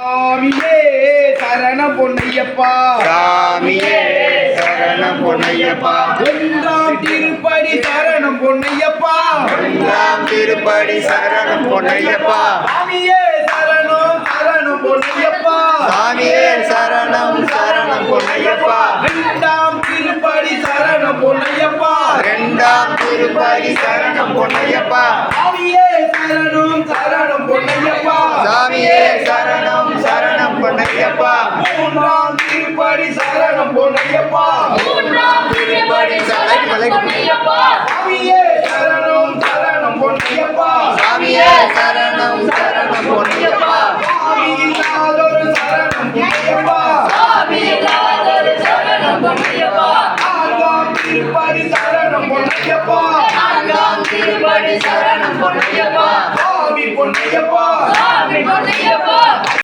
சாமியே சரணம் பொன்னையப்பா, சாமியே சரணம் பொன்னையப்பா, ஒன்றாம் திருப்படி சரணம் பொன்னையப்பா, ஒன்றாம் திருப்படி சரணம் பொன்னையப்பா, சாமியே சரணம் சரணம் பொன்னையப்பா, சாமியே சரணம் சரணம் பொன்னையப்பா, இரண்டாம் திருப்படி சரணம் பொன்னையப்பா, இரண்டாம் திருப்படி சரணம் பொன்னையப்பா, சாமியே சரணம் சரணம் பொன்னையப்பா, சாமியே சரணம் சரணம் பொன்னையப்பா, மூன்றாம் திருப்படி சரணம் பொன்னையப்பா, மூன்றாம் திருப்படி சரணம் பொன்னையப்பா, சாமியே சரணம் சரணம் பொன்னையப்பா, சாமியே சரணம் சரணம் பொன்னையப்பா, சாமி இல்லாதொரு சரணம் பொன்னையப்பா, சாமி இல்லாதொரு சரணம் பொன்னையப்பா, நான்காம் திருப்படி சரணம் பொன்னையப்பா, நான்காம் திருப்படி சரணம் பொன்னையப்பா, சாமி பொன்னையப்பா, சாமி பொன்னையப்பா.